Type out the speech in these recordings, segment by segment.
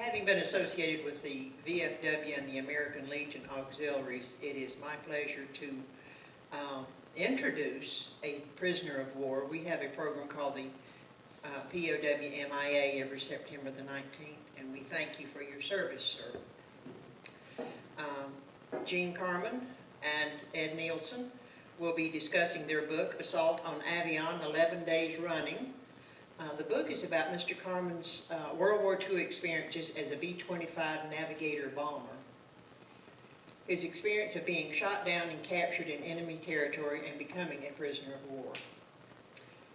Having been associated with the VFW and the American Legion Auxiliaries, it is my pleasure to introduce a prisoner of war. We have a program called the POWMIA every September the 19th, and we thank you for your service, sir. Gene Carman and Ed Nielsen will be discussing their book, Assault on Avignon, 11 Days Running. The book is about Mr. Carman's World War II experiences as a B-25 navigator bomber. His experience of being shot down and captured in enemy territory and becoming a prisoner of war.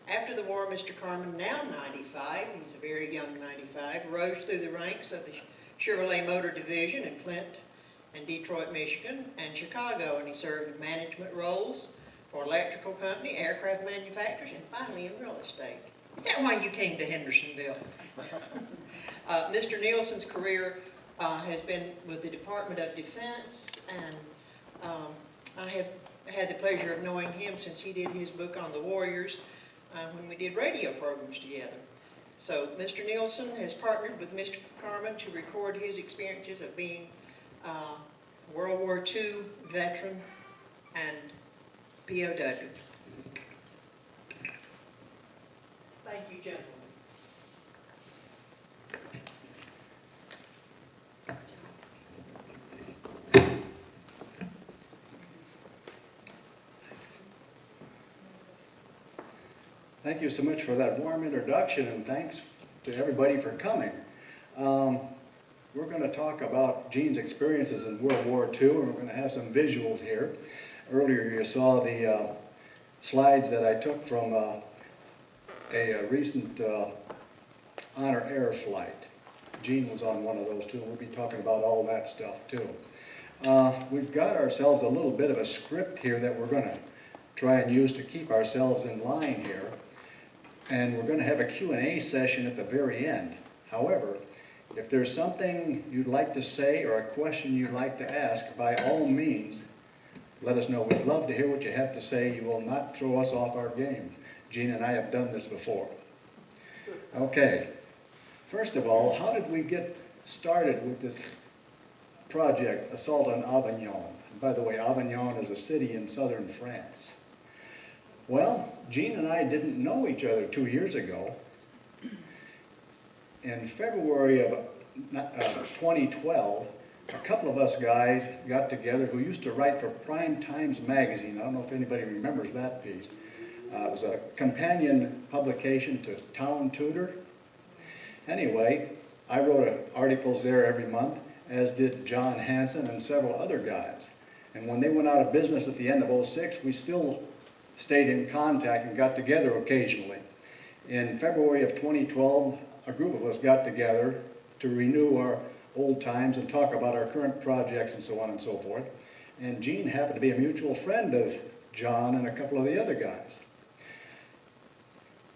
After the war, Mr. Carman, now 95, he's a very young 95, rose through the ranks of the Chevrolet Motor Division in Flint and Detroit, Michigan, and Chicago, and he served in management roles for electrical company, aircraft manufacturers, and finally in real estate. Is that why you came to Hendersonville? Mr. Nielsen's career has been with the Department of Defense, and I have had the pleasure of knowing him since he did his book on the Warriors when we did radio programs together. So Mr. Nielsen has partnered with Mr. Carman to record his experiences of being a World War II veteran and POW. Thank you, gentlemen. Thank you so much for that warm introduction, and thanks to everybody for coming. We're going to talk about Gene's experiences in World War II, and we're going to have some visuals here. Earlier you saw the slides that I took from a recent honor air flight. Gene was on one of those too, and we'll be talking about all that stuff too. We've got ourselves a little bit of a script here that we're going to try and use to keep ourselves in line here. And we're going to have a Q&A session at the very end. However, if there's something you'd like to say or a question you'd like to ask, by all means, let us know. We'd love to hear what you have to say. You will not throw us off our game. Gene and I have done this before. Okay. First of all, how did we get started with this project, Assault on Avignon? And by the way, Avignon is a city in southern France. Well, Gene and I didn't know each other 2 years ago. In February of 2012, a couple of us guys got together who used to write for Prime Times magazine. I don't know if anybody remembers that piece. It was a companion publication to Town Tutor. Anyway, I wrote articles there every month, as did John Hansen and several other guys. And when they went out of business at the end of '06, we still stayed in contact and got together occasionally. In February of 2012, a group of us got together to renew our old times and talk about our current projects and so on and so forth. And Gene happened to be a mutual friend of John and a couple of the other guys.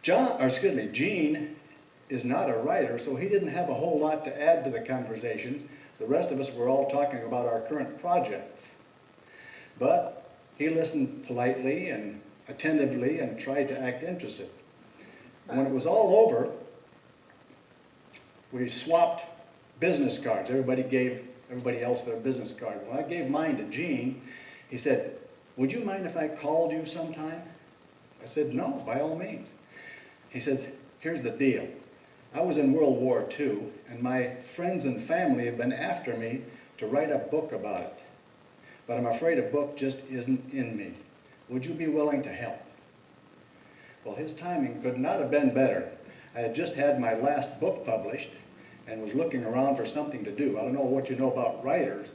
Gene is not a writer, so he didn't have a whole lot to add to the conversation. The rest of us were all talking about our current projects. But he listened politely and attentively and tried to act interested. When it was all over, we swapped business cards. Everybody gave everybody else their business card. When I gave mine to Gene, he said, "Would you mind if I called you sometime?" I said, "No, by all means." He says, "Here's the deal. I was in World War II, and my friends and family have been after me to write a book about it. But I'm afraid a book just isn't in me. Would you be willing to help?" Well, his timing could not have been better. I had just had my last book published and was looking around for something to do. I don't know what you know about writers,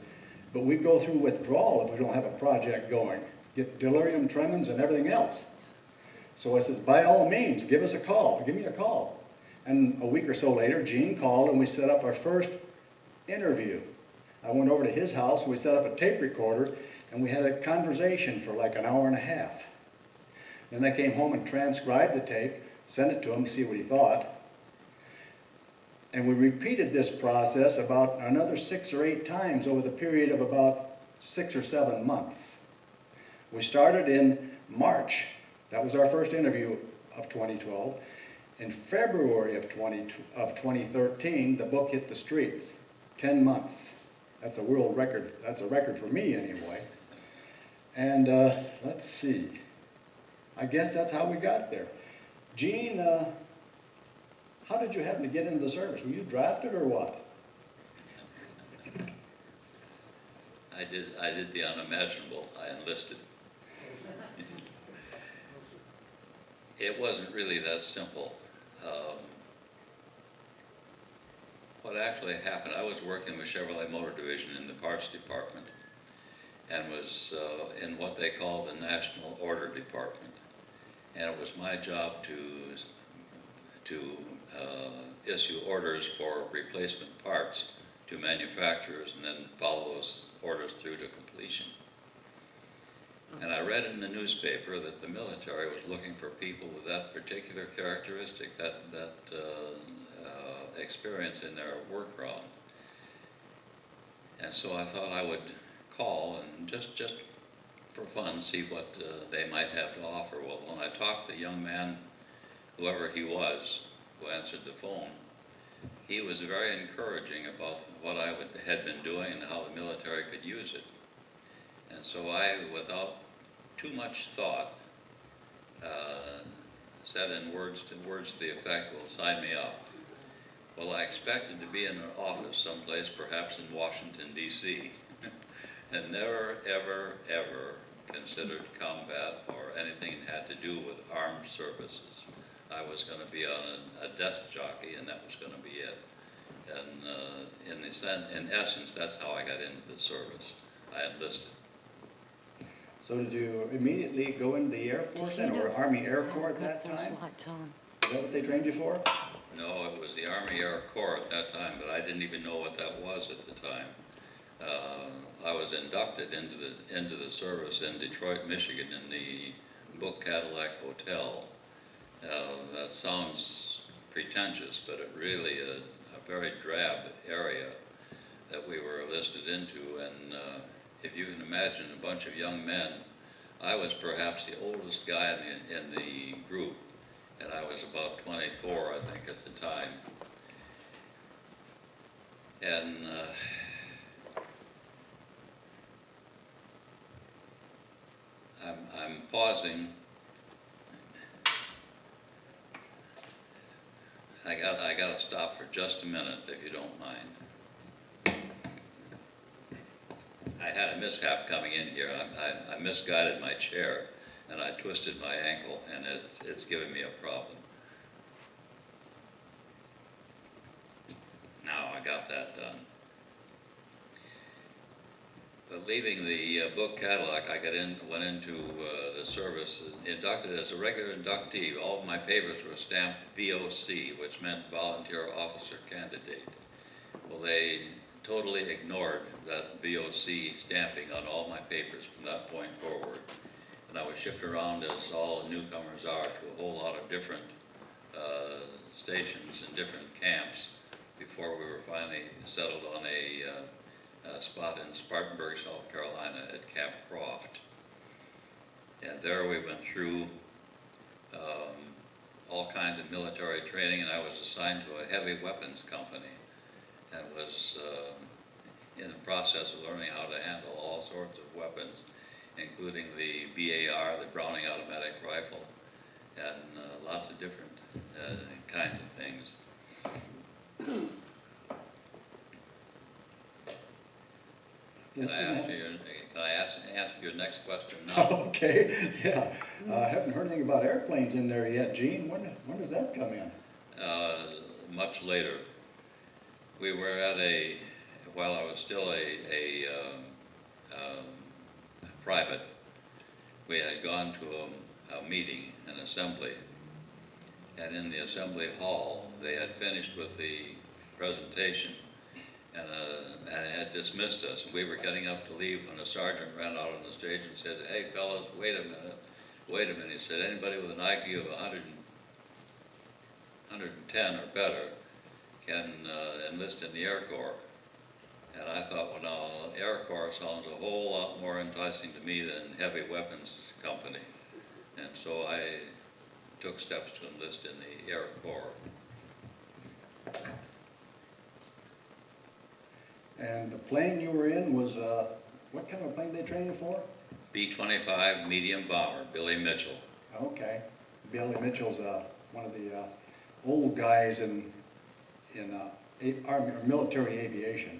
but we go through withdrawal if we don't have a project going. Get delirium tremens and everything else. So I says, by all means, give us a call. Give me a call. And a week or so later, Gene called and we set up our first interview. I went over to his house, we set up a tape recorder, and we had a conversation for like an hour and a half. Then I came home and transcribed the tape, sent it to him, see what he thought. And we repeated this process about another 6 or 8 times over the period of about 6 or 7 months. We started in March. That was our first interview of 2012. In February of 2013, the book hit the streets. 10 months. That's a world record. That's a record for me anyway. And let's see. I guess that's how we got there. Gene, how did you happen to get into the service? Were you drafted or what? I did the unimaginable. I enlisted. It wasn't really that simple. What actually happened, I was working with Chevrolet Motor Division in the parts department and was in what they call the National Order Department. And it was my job to issue orders for replacement parts to manufacturers and then follow those orders through to completion. And I read in the newspaper that the military was looking for people with that particular characteristic, that experience in their work round. And so I thought I would call and just for fun see what they might have to offer. Well, when I talked to the young man, whoever he was, who answered the phone, he was very encouraging about what I had been doing and how the military could use it. And so I, without too much thought, said in words to the effect, well, sign me up. Well, I expected to be in an office someplace, perhaps in Washington, D.C., and never, ever, ever considered combat or anything that had to do with armed services. I was going to be on a desk jockey, and that was going to be it. And in essence, that's how I got into the service. I enlisted. So did you immediately go into the Air Force then, or Army Air Corps at that time? Is that what they trained you for? No, it was the Army Air Corps at that time, but I didn't even know what that was at the time. I was inducted into the service in Detroit, Michigan, in the Book Cadillac Hotel. That sounds pretentious, but it really a very drab area that we were enlisted into. And if you can imagine a bunch of young men, I was perhaps the oldest guy in the group, and I was about 24, I think, at the time. And I'm pausing. I got to stop for just a minute, if you don't mind. I had a mishap coming in here. I misguided my chair, and I twisted my ankle, and it's giving me a problem. Now I got that done. But leaving the Book Cadillac, I went into the service, inducted as a regular inductee. All of my papers were stamped VOC, which meant Volunteer Officer Candidate. Well, they totally ignored that VOC stamping on all my papers from that point forward. And I was shipped around, as all newcomers are, to a whole lot of different stations and different camps before we were finally settled on a spot in Spartanburg, South Carolina at Camp Croft. And there we went through all kinds of military training, and I was assigned to a heavy weapons company and was in the process of learning how to handle all sorts of weapons, including the BAR, the Browning automatic rifle, and lots of different kinds of things. Yes, Can I ask your next question now? Okay, yeah. I haven't heard anything about airplanes in there yet, Gene. When does that come in? Much later. We were at while I was still a private, we had gone to a meeting, an assembly, and in the assembly hall, they had finished with the presentation and had dismissed us. And we were getting up to leave when a sergeant ran out on the stage and said, "Hey fellas, wait a minute. He said, anybody with an IQ of 110 or better can enlist in the Air Corps." And I thought, well, now, Air Corps sounds a whole lot more enticing to me than heavy weapons company. And so I took steps to enlist in the Air Corps. And the plane you were in was, what kind of plane they trained you for? B-25 medium bomber, Billy Mitchell. Okay. Billy Mitchell's one of the old guys in Army or military aviation.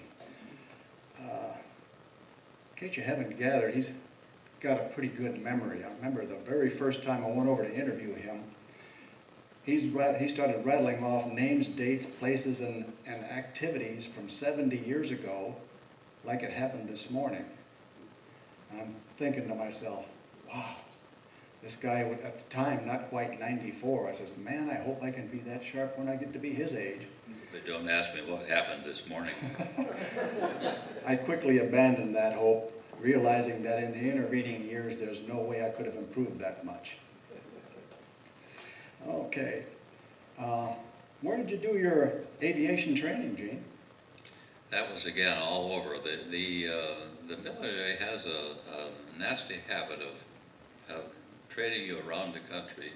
In case you haven't gathered, he's got a pretty good memory. I remember the very first time I went over to interview him, he started rattling off names, dates, places, and activities from 70 years ago like it happened this morning. And I'm thinking to myself, wow, this guy at the time, not quite 94, I says, man, I hope I can be that sharp when I get to be his age. But don't ask me what happened this morning. I quickly abandoned that hope, realizing that in the intervening years, there's no way I could have improved that much. Okay. Where did you do your aviation training, Gene? That was, again, all over. The military has a nasty habit of training you around the country.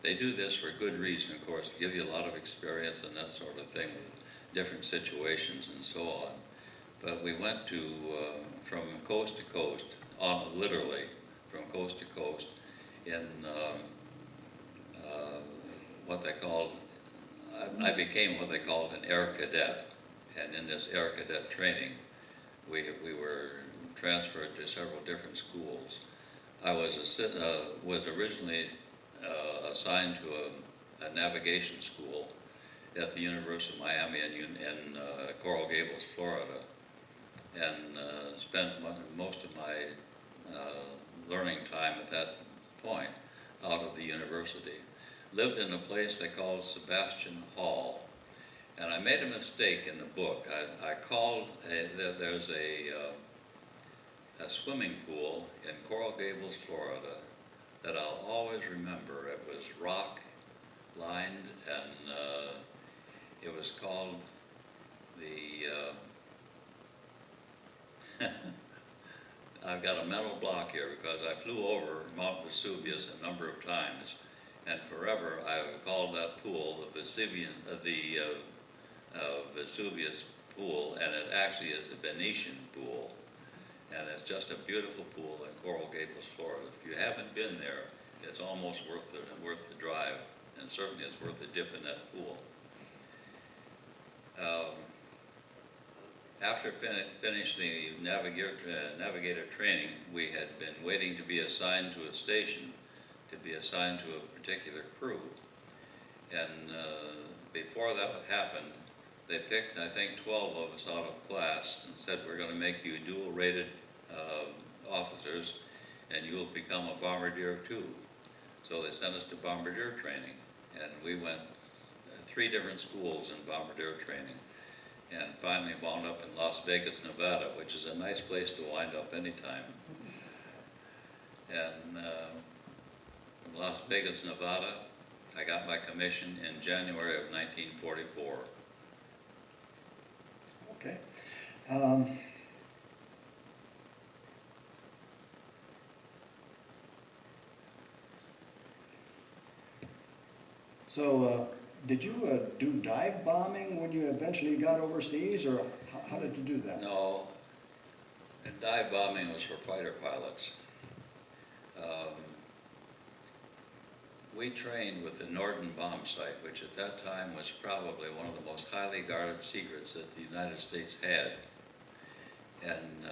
They do this for good reason, of course, to give you a lot of experience and that sort of thing with different situations and so on. But we went to, from coast to coast, literally from coast to coast, in what they called, I became what they called an air cadet. And in this air cadet training, we were transferred to several different schools. I was originally assigned to a navigation school at the University of Miami in Coral Gables, Florida, and spent most of my learning time at that point out of the university. Lived in a place they called Sebastian Hall. And I made a mistake in the book. I called, there's a swimming pool in Coral Gables, Florida, that I'll always remember. It was rock lined, and it was called the, I've got a mental block here because I flew over Mount Vesuvius a number of times, and forever I've called that pool the Vesuvius pool, and it actually is a Venetian pool, and it's just a beautiful pool in Coral Gables, Florida. If you haven't been there, it's almost worth the drive, and certainly it's worth a dip in that pool. After finishing the navigator training, we had been waiting to be assigned to a station, to be assigned to a particular crew, and before that would happen, they picked, I think, 12 of us out of class and said, we're going to make you dual-rated officers, and you will become a bombardier too. So they sent us to bombardier training, and we went 3 different schools in bombardier training, and finally wound up in Las Vegas, Nevada, which is a nice place to wind up anytime. And from Las Vegas, Nevada, I got my commission in January of 1944. Okay. So, did you do dive bombing when you eventually got overseas, or how did you do that? No, and dive bombing was for fighter pilots. We trained with the Norden bombsight, which at that time was probably one of the most highly guarded secrets that the United States had. And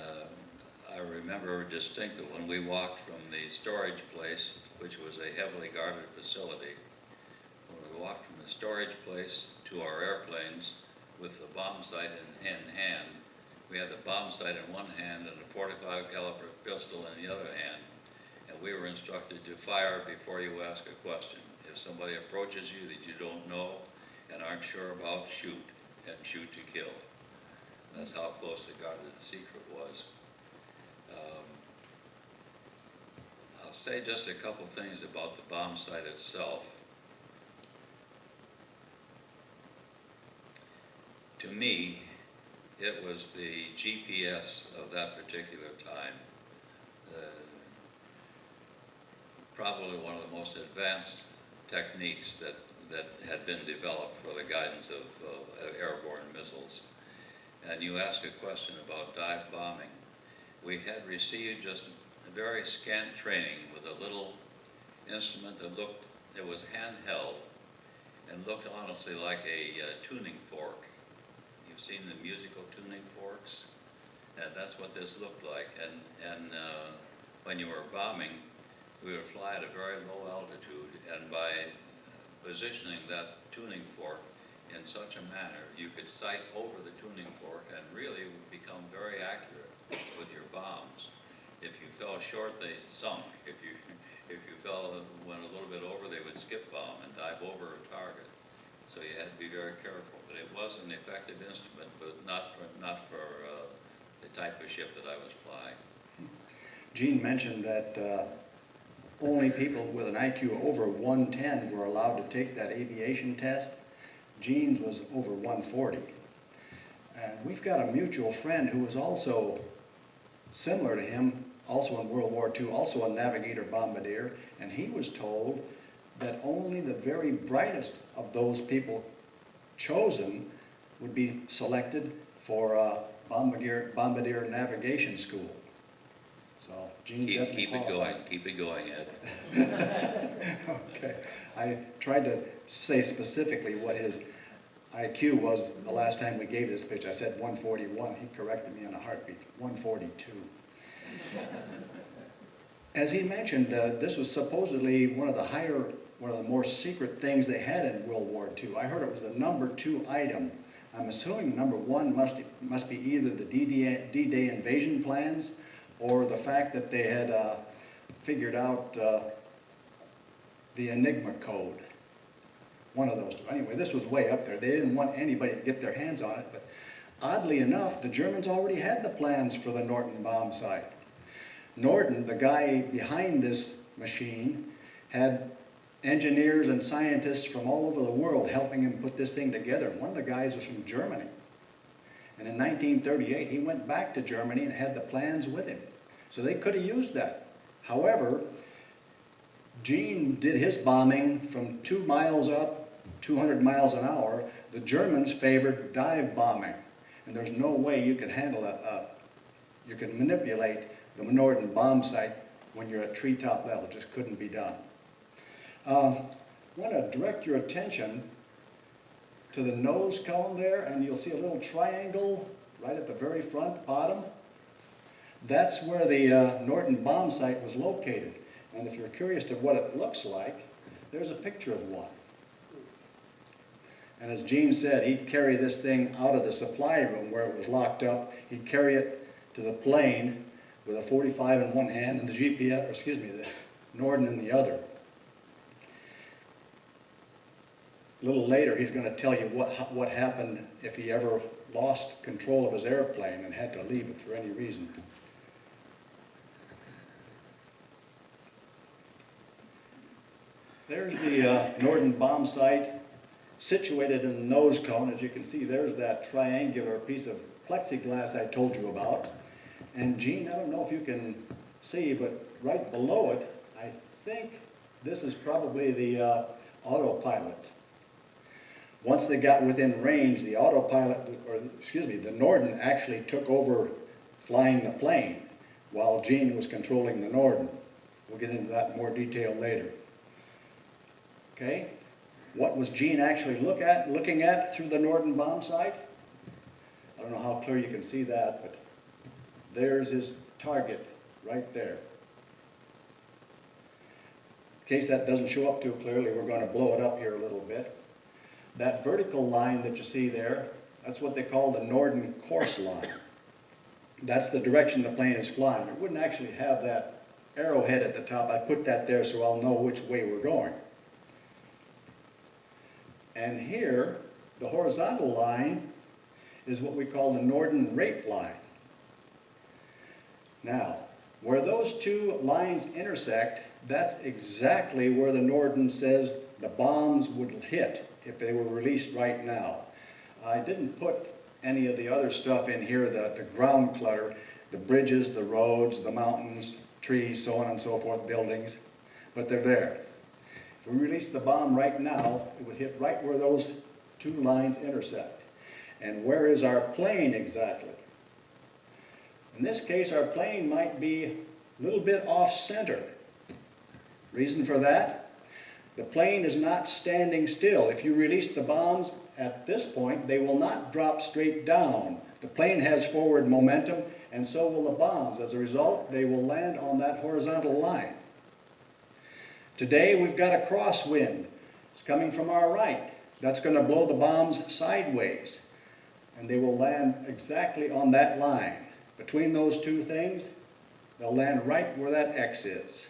I remember distinctly when we walked from the storage place, which was a heavily guarded facility, when we walked from the storage place to our airplanes with the bombsight in hand, we had the bombsight in one hand and a .45 caliber pistol in the other hand. And we were instructed to fire before you ask a question. If somebody approaches you that you don't know and aren't sure about, shoot, and shoot to kill. That's how closely guarded the secret was. I'll say just a couple things about the bombsight itself. To me, it was the GPS of that particular time. Probably one of the most advanced techniques that had been developed for the guidance of airborne missiles. And you asked a question about dive bombing. We had received just a very scant training with a little instrument that looked, it was handheld and looked honestly like a tuning fork. You've seen the musical tuning forks? And that's what this looked like. And when you were bombing, we would fly at a very low altitude, and by positioning that tuning fork in such a manner, you could sight over the tuning fork and really become very accurate with your bombs. If you fell short, they sunk. If you went a little bit over, they would skip bomb and dive over a target. So you had to be very careful. But it was an effective instrument, but not for the type of ship that I was flying. Gene mentioned that only people with an IQ over 110 were allowed to take that aviation test. Gene's was over 140. And we've got a mutual friend who was also similar to him, also in World War II, also a navigator bombardier, and he was told that only the very brightest of those people chosen would be selected for bombardier navigation school. So Gene definitely qualifies. Keep it going, Ed. Okay. I tried to say specifically what his IQ was the last time we gave this pitch. I said 141. He corrected me in a heartbeat. 142. As he mentioned, this was supposedly one of the more secret things they had in World War II. I heard it was the number 2 item. I'm assuming number 1 must be either the D-Day invasion plans or the fact that they had figured out the Enigma code. One of those two. Anyway, this was way up there. They didn't want anybody to get their hands on it, but oddly enough, the Germans already had the plans for the Norden bombsight. Norden, the guy behind this machine, had engineers and scientists from all over the world helping him put this thing together. One of the guys was from Germany. And in 1938, he went back to Germany and had the plans with him. So they could have used that. However, Gene did his bombing from 2 miles up, 200 miles an hour. The Germans favored dive bombing. And there's no way you can handle that. You can manipulate the Norden bombsight when you're at treetop level. It just couldn't be done. I want to direct your attention to the nose cone there, and you'll see a little triangle right at the very front bottom. That's where the Norden bombsight was located. And if you're curious to what it looks like, there's a picture of one. And as Gene said, he'd carry this thing out of the supply room where it was locked up. He'd carry it to the plane with a 45 in one hand and the the Norden in the other. A little later, he's going to tell you what happened if he ever lost control of his airplane and had to leave it for any reason. There's the Norden bombsight situated in the nose cone. As you can see, there's that triangular piece of plexiglass I told you about. And Gene, I don't know if you can see, but right below it, I think this is probably the autopilot. Once they got within range, the the Norden actually took over flying the plane while Gene was controlling the Norden. We'll get into that in more detail later. Okay, what was Gene actually looking at through the Norden bombsight? I don't know how clear you can see that, but there's his target right there. In case that doesn't show up too clearly, we're going to blow it up here a little bit. That vertical line that you see there, that's what they call the Norden course line. That's the direction the plane is flying. It wouldn't actually have that arrowhead at the top. I put that there so I'll know which way we're going. And here, the horizontal line is what we call the Norden rate line. Now, where those two lines intersect, that's exactly where the Norden says the bombs would hit if they were released right now. I didn't put any of the other stuff in here, the ground clutter, the bridges, the roads, the mountains, trees, so on and so forth, buildings, but they're there. If we release the bomb right now, it would hit right where those two lines intersect. And where is our plane exactly? In this case, our plane might be a little bit off-center. Reason for that? The plane is not standing still. If you release the bombs at this point, they will not drop straight down. The plane has forward momentum, and so will the bombs. As a result, they will land on that horizontal line. Today, we've got a crosswind. It's coming from our right. That's going to blow the bombs sideways, and they will land exactly on that line. Between those two things, they'll land right where that X is.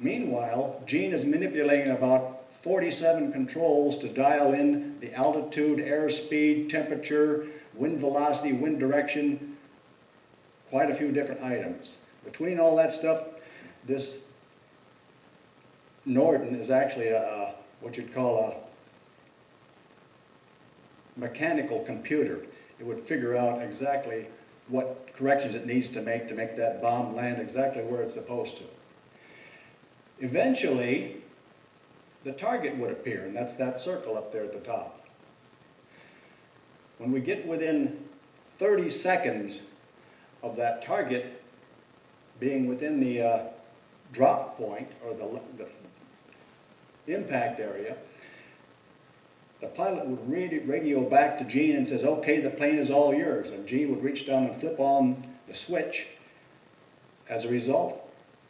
Meanwhile, Gene is manipulating about 47 controls to dial in the altitude, airspeed, temperature, wind velocity, wind direction, quite a few different items. Between all that stuff, this Norden is actually what you'd call a mechanical computer. It would figure out exactly what corrections it needs to make that bomb land exactly where it's supposed to. Eventually, the target would appear, and that's that circle up there at the top. When we get within 30 seconds of that target being within the drop point, or the impact area, the pilot would radio back to Gene and says, okay, the plane is all yours. And Gene would reach down and flip on the switch. As a result,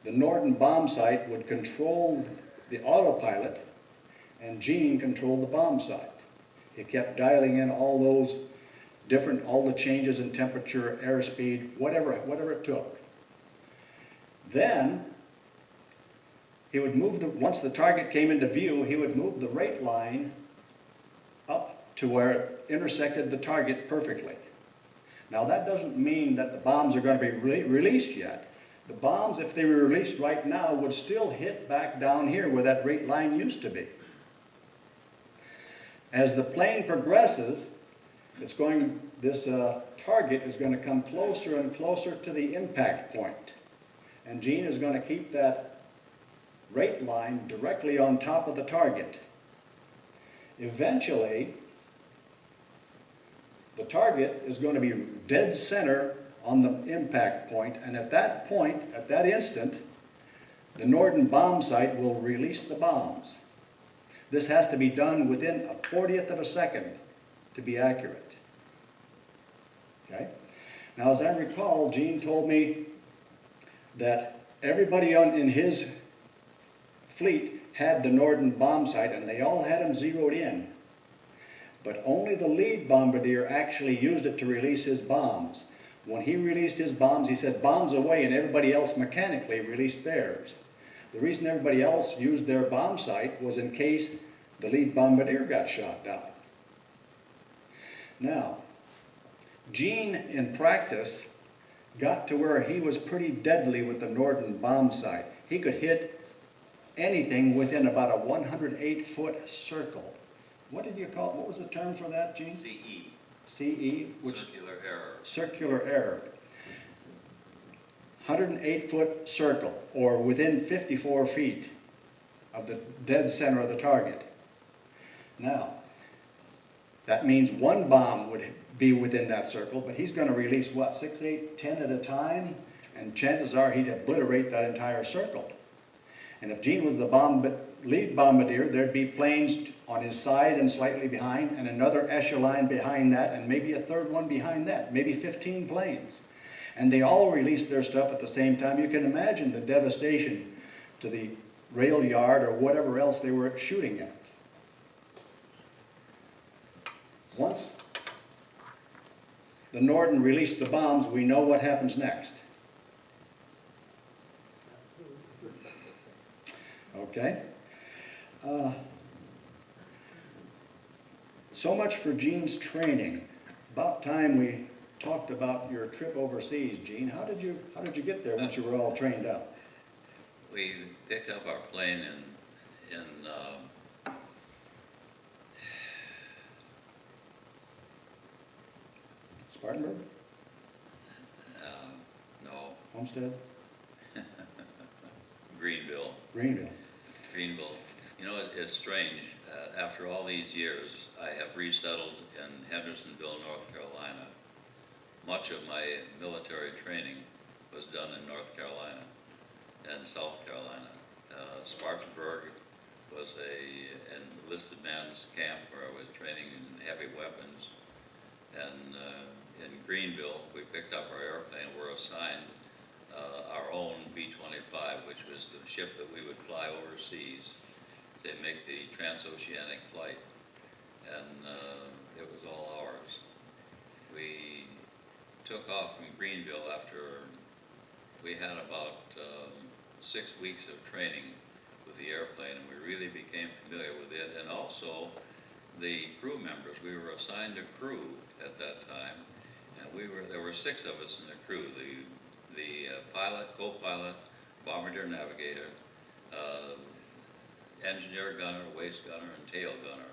the Norden bombsight would control the autopilot, and Gene controlled the bombsight. He kept dialing in all those all the changes in temperature, airspeed, whatever it took. Then, he would move once the target came into view, he would move the rate line up to where it intersected the target perfectly. Now that doesn't mean that the bombs are going to be released yet. The bombs, if they were released right now, would still hit back down here where that rate line used to be. As the plane progresses, this target is going to come closer and closer to the impact point. And Gene is going to keep that rate line directly on top of the target. Eventually, the target is going to be dead center on the impact point, and at that point, at that instant, the Norden bombsight will release the bombs. This has to be done within a 40th of a second to be accurate. Okay? Now, as I recall, Gene told me that everybody in his fleet had the Norden bombsight, and they all had them zeroed in. But only the lead bombardier actually used it to release his bombs. When he released his bombs, he said, bombs away, and everybody else mechanically released theirs. The reason everybody else used their bombsight was in case the lead bombardier got shot down. Now, Gene, in practice, got to where he was pretty deadly with the Norden bombsight. He could hit anything within about a 108-foot circle. What did you call it? What was the term for that, Gene? CE. CE? Circular error. Circular error. 108-foot circle, or within 54 feet of the dead center of the target. Now, that means one bomb would be within that circle, but he's going to release, what, 6, 8, 10 at a time? And chances are he'd obliterate that entire circle. And if Gene was the lead bombardier, there'd be planes on his side and slightly behind, and another echelon behind that, and maybe a third one behind that, maybe 15 planes. And they all released their stuff at the same time. You can imagine the devastation to the rail yard or whatever else they were shooting at. Once the Norden released the bombs, we know what happens next. Okay? So much for Gene's training. It's about time we talked about your trip overseas, Gene. How did you get there once you were all trained up? We picked up our plane in Spartanburg? no, Homestead? Greenville. Greenville. Greenville. You know, it's strange. After all these years, I have resettled in Hendersonville, North Carolina. Much of my military training was done in North Carolina and South Carolina. Spartanburg was an enlisted man's camp where I was training in heavy weapons. And in Greenville, we picked up our airplane. We're assigned our own B-25, which was the ship that we would fly overseas to make the transoceanic flight. And it was all ours. We took off from Greenville after we had about 6 weeks of training with the airplane, and we really became familiar with it. And also the crew members. We were assigned a crew at that time, and there were 6 of us in the crew: the pilot, co-pilot, bombardier, navigator, engineer, gunner, waist gunner, and tail gunner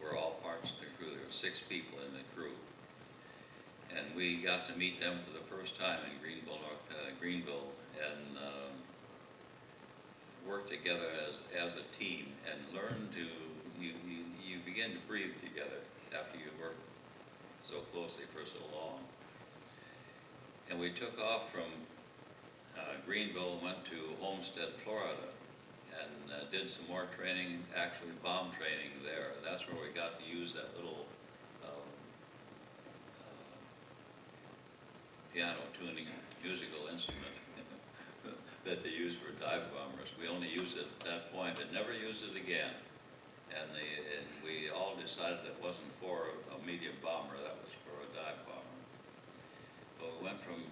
were all parts of the crew. There were 6 people in the crew, and we got to meet them for the first time in Greenville, and work together as a team and learn to you begin to breathe together after you work so closely for so long. And we took off from Greenville and went to Homestead, Florida, and did some more training, actually bomb training there. That's where we got to use that little piano tuning musical instrument that they use for dive bombers. We only used it at that point and never used it again. And we all decided it wasn't for a medium bomber, that was for a dive bomber. So we went from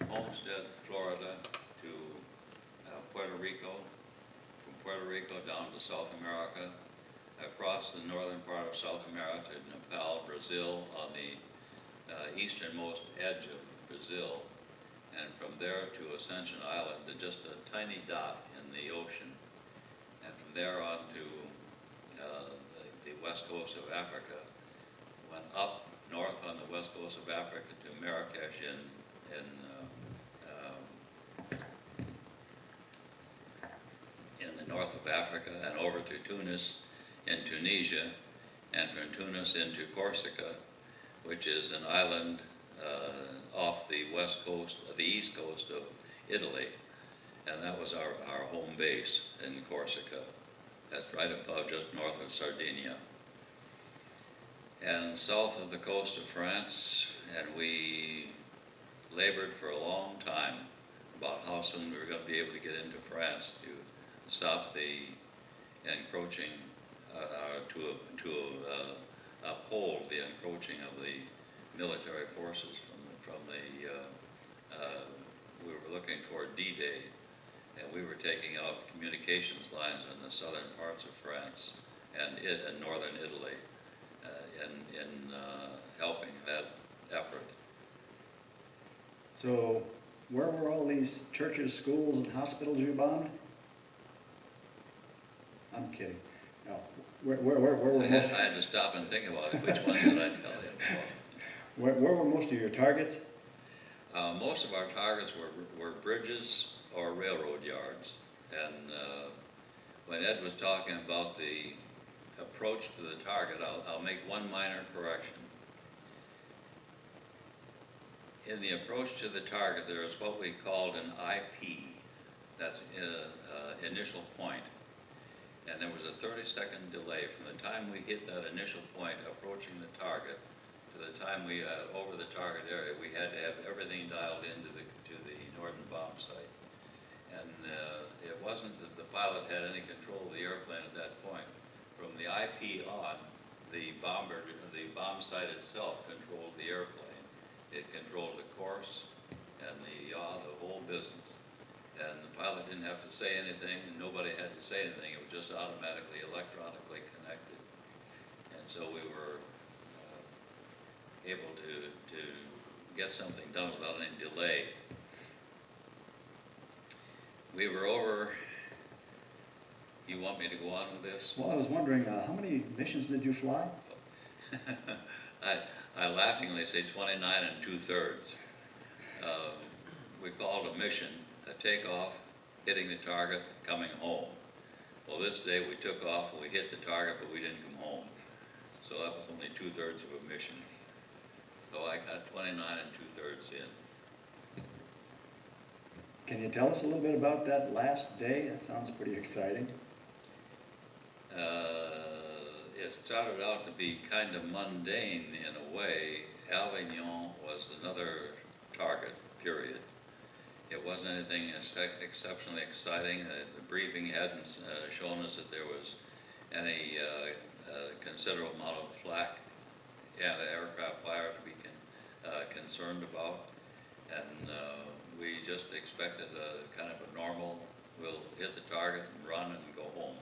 Homestead, Florida to Puerto Rico, from Puerto Rico down to South America, across the northern part of South America to Nepal, Brazil, on the easternmost edge of Brazil, and from there to Ascension Island, just a tiny dot in the ocean, and from there on to the west coast of Africa. Went up north on the west coast of Africa to Marrakesh in the north of Africa, and over to Tunis in Tunisia, and from Tunis into Corsica, which is an island off the west coast, the east coast of Italy. And that was our home base in Corsica. That's right above, just north of Sardinia. And south of the coast of France, and we labored for a long time about how soon we were going to be able to get into France to stop the encroaching, to uphold the encroaching of the military forces from the we were looking toward D-Day, and we were taking out communications lines in the southern parts of France and in northern Italy in helping that effort. So where were all these churches, schools, and hospitals you bombed? I'm kidding. No. Where were I most, had to stop and think about it. Which ones did I tell you? where were most of your targets? Most of our targets were bridges or railroad yards. And when Ed was talking about the approach to the target, I'll make one minor correction. In the approach to the target, there is what we called an IP. That's initial point. And there was a 30-second delay from the time we hit that initial point approaching the target to the time we over the target area. We had to have everything dialed into the Norden bomb site. And it wasn't that the pilot had any control of the airplane at that point. From the IP on, the bomb site itself controlled the airplane. It controlled the course and the whole business. And the pilot didn't have to say anything, and nobody had to say anything. It was just automatically electronically connected. And so we were able to get something done without any delay. We were over. You want me to go on with this? Well, I was wondering, how many missions did you fly? I laughingly say 29 2/3. We called a mission a takeoff, hitting the target, coming home. Well, this day we took off and we hit the target, but we didn't come home. So that was only 2/3 of a mission. So I got 29 and 2/3 in. Can you tell us a little bit about that last day? That sounds pretty exciting. It started out to be kind of mundane in a way. Avignon was another target, period. It wasn't anything exceptionally exciting. The briefing hadn't shown us that there was any considerable amount of flak anti-aircraft fire to be concerned about. And we just expected a kind of a normal, we'll hit the target and run and go home.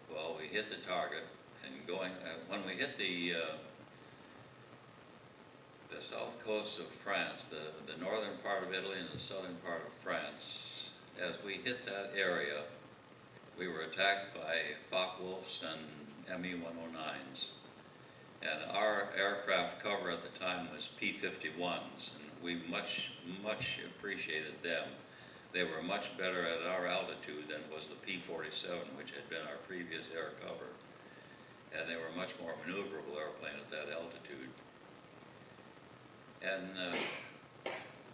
Well, we hit the target, and when we hit the south coast of France, the northern part of Italy and the southern part of France, as we hit that area, we were attacked by Focke-Wulfs and Me-109s. And our aircraft cover at the time was P-51s, and we much appreciated them. They were much better at our altitude than was the P-47, which had been our previous air cover. And they were much more maneuverable airplane at that altitude. And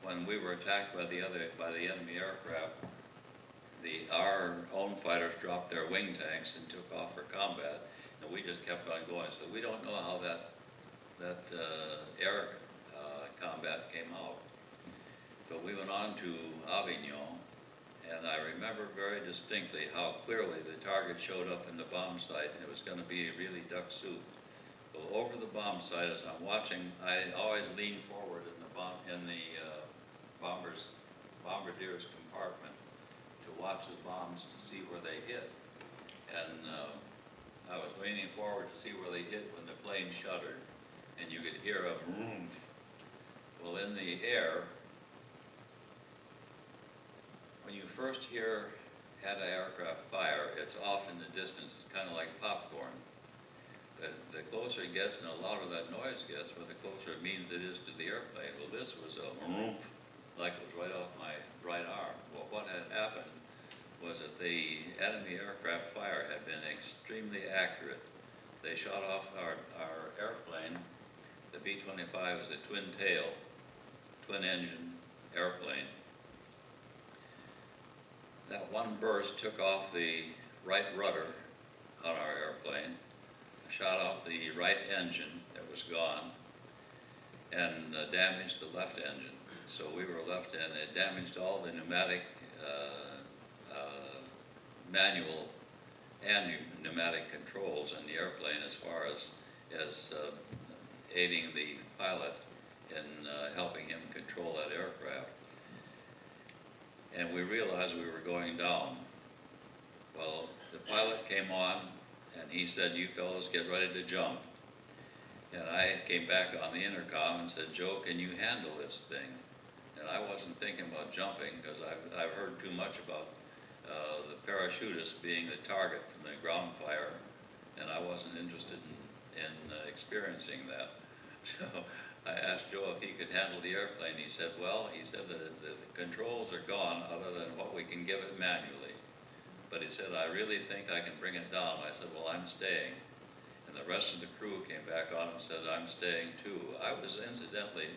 when we were attacked by the enemy aircraft, our own fighters dropped their wing tanks and took off for combat, and we just kept on going. So we don't know how that air combat came out. But we went on to Avignon, and I remember very distinctly how clearly the target showed up in the bomb site, and it was going to be really duck soup. Well, over the bomb site, as I'm watching, I always lean forward in the bombardier's compartment to watch the bombs to see where they hit. And I was leaning forward to see where they hit when the plane shuddered, and you could hear a boom. Well, in the air, when you first hear anti-aircraft fire, it's off in the distance. It's kind of like popcorn. The closer it gets and the louder that noise gets, well, the closer it means it is to the airplane. Well, this was a whoomp, like it was right off my right arm. Well, what had happened was that the enemy aircraft fire had been extremely accurate. They shot off our airplane. The B-25 is a twin-tail, twin-engine airplane. That one burst took off the right rudder on our airplane, shot out the right engine that was gone, and damaged the left engine. So we were left, and it damaged all the pneumatic, manual and pneumatic controls in the airplane as far as aiding the pilot in helping him control that aircraft. And we realized we were going down. Well, the pilot came on, and he said, "You fellows get ready to jump." And I came back on the intercom and said, "Joe, can you handle this thing?" And I wasn't thinking about jumping because I've heard too much about the parachutist being the target from the ground fire, and I wasn't interested in experiencing that. So I asked Joe if he could handle the airplane. He said, "Well," he said, the controls are gone other than what we can give it manually. But he said, "I really think I can bring it down." I said, "Well, I'm staying." And the rest of the crew came back on and said, "I'm staying too." I was incidentally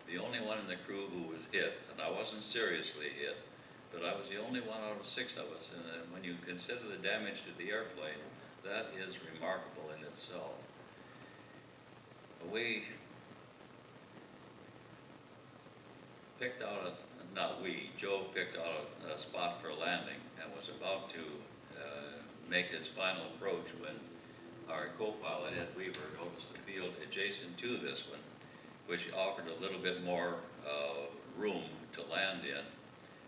the only one in the crew who was hit, and I wasn't seriously hit, but I was the only one out of 6 of us. And when you consider the damage to the airplane, that is remarkable in itself. We picked out Joe picked out a spot for landing and was about to make his final approach when our co-pilot, Ed Weaver, noticed a field adjacent to this one, which offered a little bit more room to land in,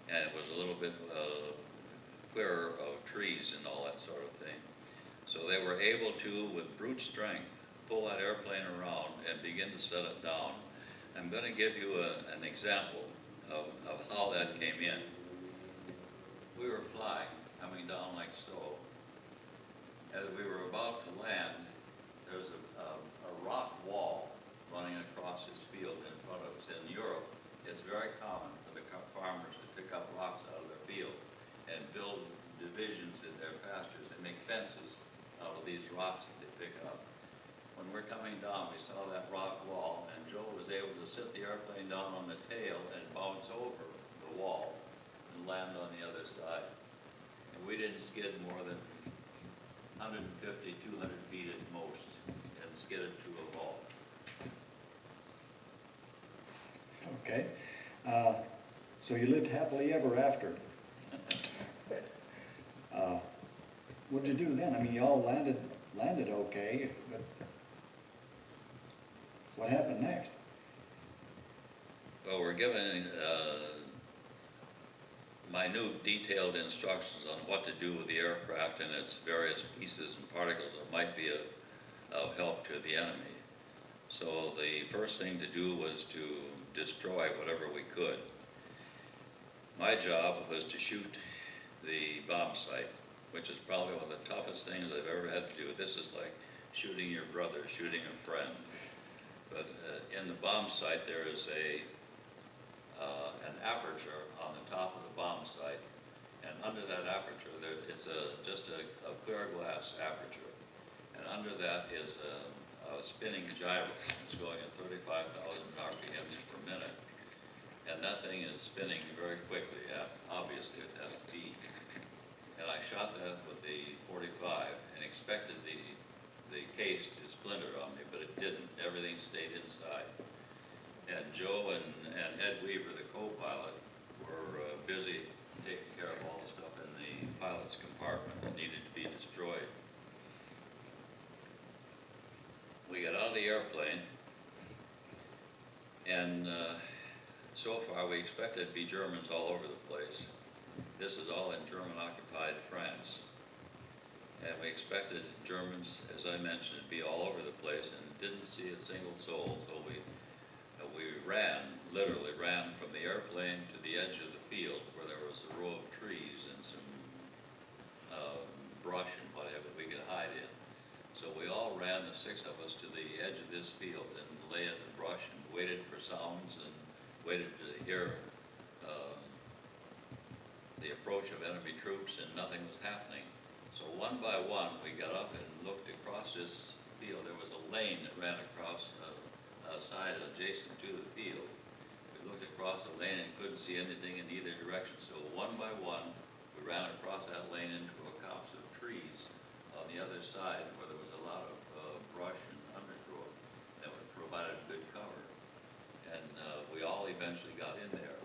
and it was a little bit clearer of trees and all that sort of thing. So they were able to, with brute strength, pull that airplane around and begin to set it down. I'm going to give you an example of how that came in. We were flying, coming down like so. As we were about to land, there's a rock wall running across this field in front of us. In Europe, it's very common for the farmers to pick up rocks out of their field and build divisions in their pastures fences out of these rocks that they pick up. When we're coming down, we saw that rock wall, and Joe was able to sit the airplane down on the tail and bounce over the wall and land on the other side. And we didn't skid more than 150, 200 feet at most, and skidded to a halt. Okay. So you lived happily ever after. What'd you do then? I mean, you all landed okay, but what happened next? Well, we're given minute, detailed instructions on what to do with the aircraft and its various pieces and particles that might be of help to the enemy. So the first thing to do was to destroy whatever we could. My job was to shoot the bomb sight, which is probably one of the toughest things I've ever had to do. This is like shooting your brother, shooting a friend. But in the bomb sight, there is an aperture on the top of the bomb sight, and under that aperture, it's just a clear glass aperture, and under that is a spinning gyro. It's going at 35,000 RPMs per minute, and that thing is spinning very quickly, obviously at that speed. And I shot that with the .45 and expected the case to splinter on me, but it didn't. Everything stayed inside. And Joe and Ed Weaver, the co-pilot, were busy taking care of all the stuff in the pilot's compartment that needed to be destroyed. We got out of the airplane, and so far we expected to be Germans all over the place. This is all in German-occupied France. And we expected Germans, as I mentioned, to be all over the place, and didn't see a single soul. So we literally ran from the airplane to the edge of the field where there was a row of trees and some brush and whatever we could hide in. So we all ran, the six of us, to the edge of this field and lay in the brush and waited for sounds and waited to hear the approach of enemy troops, and nothing was happening. So one by one, we got up and looked across this field. There was a lane that ran across a side adjacent to the field. We looked across the lane and couldn't see anything in either direction. So one by one, we ran across that lane into a copse of trees on the other side where there was a lot of brush and undergrowth that would provide good cover. And we all eventually got in there.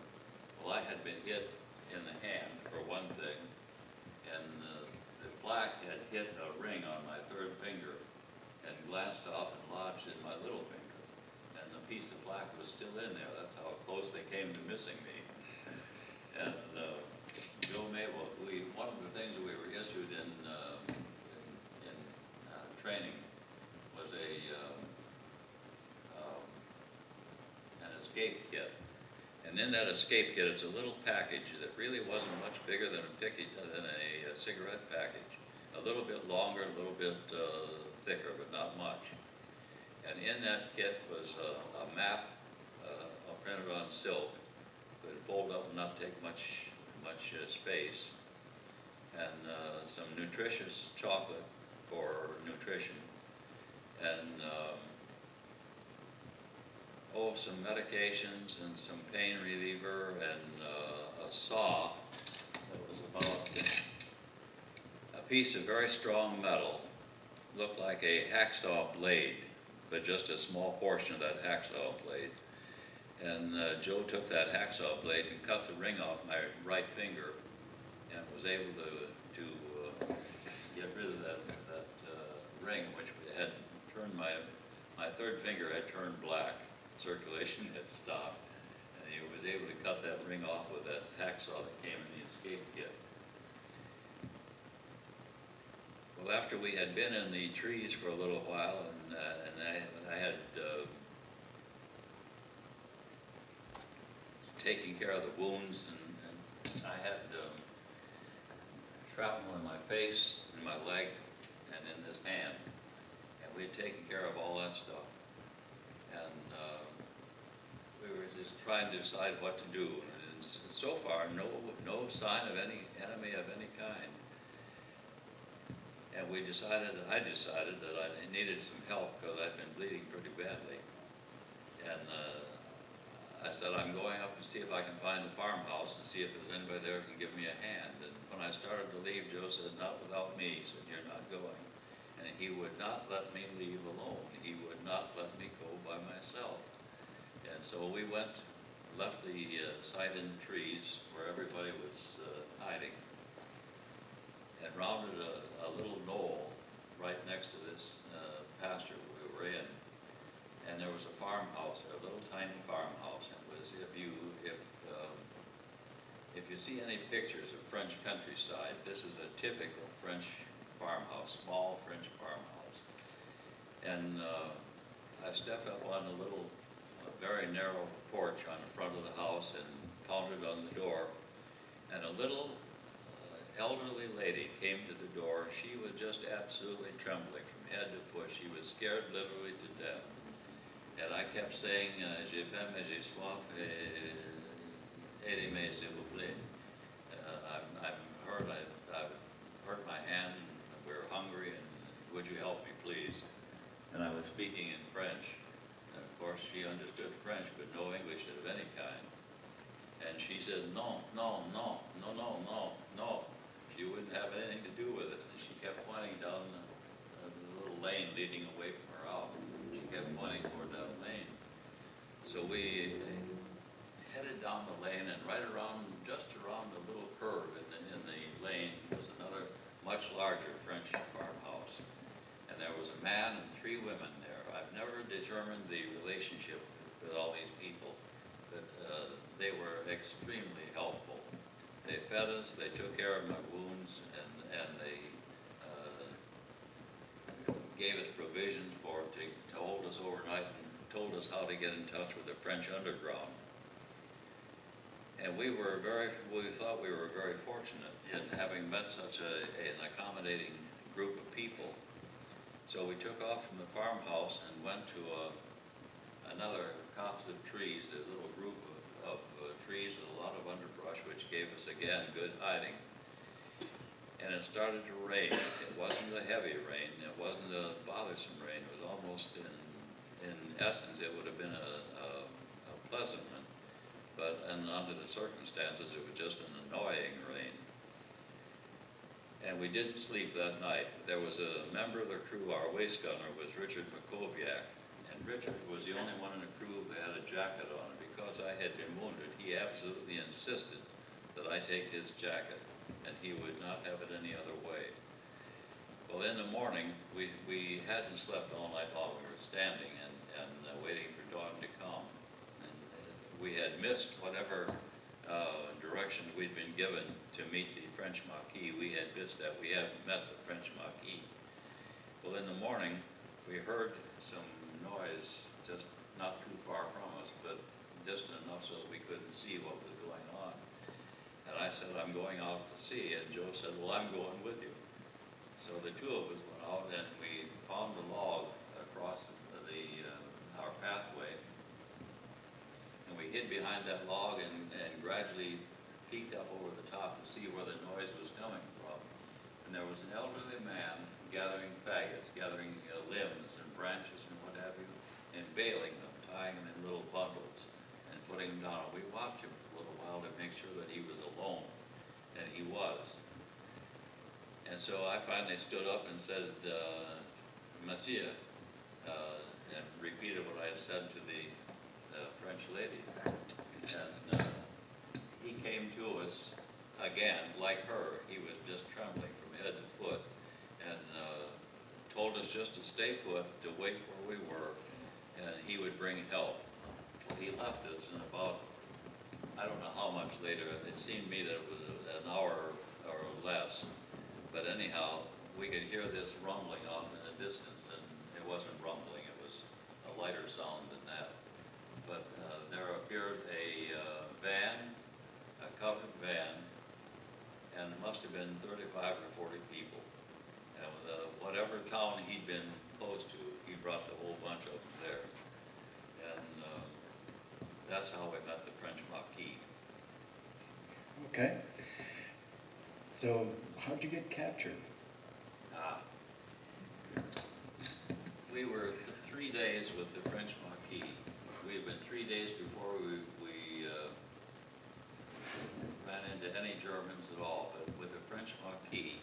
Well, I had been hit in the hand, for one thing, and the flak had hit a ring on my third finger and glanced off and lodged in my little finger. And the piece of flak was still in there. That's how close they came to missing me. And Bill Mabel, one of the things that we were issued in training was an escape kit. And in that escape kit, it's a little package that really wasn't much bigger than a cigarette package. A little bit longer, a little bit thicker, but not much. And in that kit was a map printed on silk that would fold up and not take much space, and some nutritious chocolate for nutrition, and some medications and some pain reliever, and a saw that was about a piece of very strong metal, looked like a hacksaw blade, but just a small portion of that hacksaw blade. And Joe took that hacksaw blade and cut the ring off my right finger, and was able to get rid of that ring, which had turned my third finger had turned black. Circulation had stopped, and he was able to cut that ring off with that hacksaw that came in the escape kit. Well, after we had been in the trees for a little while, and I had taken care of the wounds, and I had shrapnel in my face, in my leg, and in this hand, and we had taken care of all that stuff. And we were just trying to decide what to do. And so far, no sign of any enemy of any kind. And I decided that I needed some help because I'd been bleeding pretty badly. And I said, I'm going up to see if I can find a farmhouse and see if there's anybody there who can give me a hand. And when I started to leave, Joe said, not without me. He said, you're not going. And he would not let me leave alone. He would not let me go by myself. And so we left the site in the trees where everybody was hiding, and rounded a little knoll right next to this pasture we were in. And there was a farmhouse, a little tiny farmhouse. It was, if you see any pictures of French countryside, this is a typical French farmhouse, small French farmhouse. And I stepped up on a little, very narrow porch on the front of the house and pounded on the door. And a little elderly lady came to the door. She was just absolutely trembling from head to foot. She was scared literally to death. And I kept saying, "Je femme, je soif, aidez-moi s'il vous plaît." I'm hurt. I've hurt my hand. We're hungry, and would you help me, please? And I was speaking in French. And of course, she understood French, but no English of any kind. And she said, no, no, no, no, no, no, no. She wouldn't have anything to do with us. And she kept pointing down the little lane leading away from her house. She kept pointing toward that lane. So we headed down the lane, and right around, just around the little curve in the lane was another much larger French farmhouse. And there was a man and 3 women there. I've never determined the relationship with all these people, but they were extremely helpful. They fed us, they took care of my wounds, and they gave us provisions to hold us overnight and told us how to get in touch with the French underground. And we thought we were very fortunate in having met such an accommodating group of people. So we took off from the farmhouse and went to another copse of trees, a little group of trees with a lot of underbrush, which gave us, again, good hiding. And it started to rain. It wasn't a heavy rain. It wasn't a bothersome rain. It was almost, in essence, it would have been a pleasant one. But under the circumstances, it was just an annoying rain. And we didn't sleep that night. There was a member of the crew, our waist gunner, was Richard Makoviak. And Richard was the only one in the crew who had a jacket on. And because I had been wounded, he absolutely insisted that I take his jacket, and he would not have it any other way. Well, in the morning, we hadn't slept all night long. We were standing and waiting for dawn to come. And we had missed whatever direction we'd been given to meet the French Marquis. We had missed that. We hadn't met the French Marquis. Well, in the morning, we heard some noise just not too far from us, but distant enough so that we couldn't see what was going on. And I said, I'm going out to see. And Joe said, well, I'm going with you. So the 2 of us went out, and we found a log across our pathway. And we hid behind that log and gradually peeked up over the top to see where the noise was coming from. And there was an elderly man gathering faggots, gathering limbs and branches and what have you, and baling them, tying them in little bundles and putting them down. We watched him for a little while to make sure that he was alone, and he was. And so I finally stood up and said, Monsieur, and repeated what I had said to the French lady. And he came to us again, like her. He was just trembling from head to foot, and told us just to stay put, to wait where we were, and he would bring help. Well, he left us in about, I don't know how much later. It seemed to me that it was an hour or less. But anyhow, we could hear this rumbling off in the distance, and it wasn't rumbling. It was a lighter sound than that. But there appeared a van, a covered van, and it must have been 35 or 40 people. And whatever town he'd been close to, he brought the whole bunch of them there. And that's how we met the French Marquis. Okay. So how'd you get captured? We were 3 days with the French Marquis. We had been 3 days before we ran into any Germans at all, but with the French Marquis,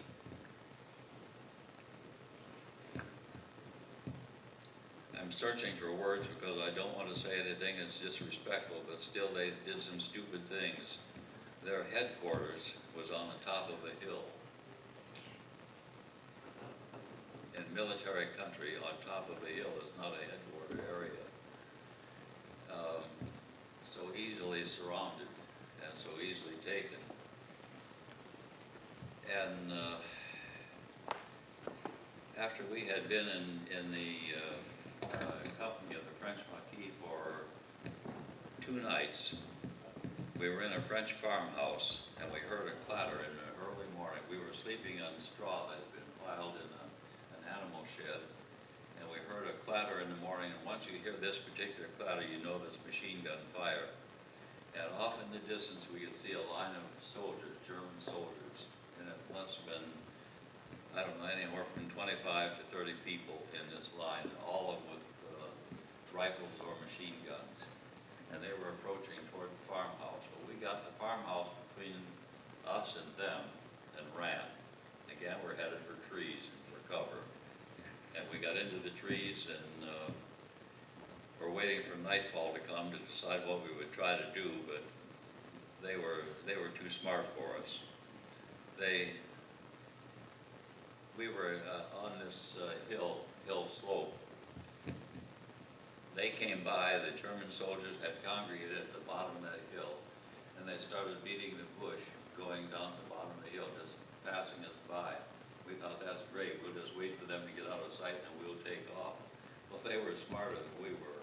I'm searching for words because I don't want to say anything that's disrespectful, but still they did some stupid things. Their headquarters was on the top of a hill. In military country, on top of a hill is not a headquarter area. So easily surrounded and so easily taken. And after we had been in the company of the French Marquis for 2 nights, we were in a French farmhouse and we heard a clatter in the early morning. We were sleeping on straw that had been piled in an animal shed, and we heard a clatter in the morning, and once you hear this particular clatter, you know there's machine gun fire. And off in the distance we could see a line of soldiers, German soldiers, and it must have been, I don't know, anywhere from 25 to 30 people in this line, all of them with rifles or machine guns. And they were approaching toward the farmhouse. Well, we got the farmhouse between us and them and ran. Again, we're headed for trees and for cover. And we got into the trees and we're waiting for nightfall to come to decide what we would try to do, but they were too smart for us. We were on this hill slope. They came by, the German soldiers had congregated at the bottom of that hill, and they started beating the bush going down the bottom of the hill, just passing us by. We thought, that's great, we'll just wait for them to get out of sight and we'll take off. Well, they were smarter than we were.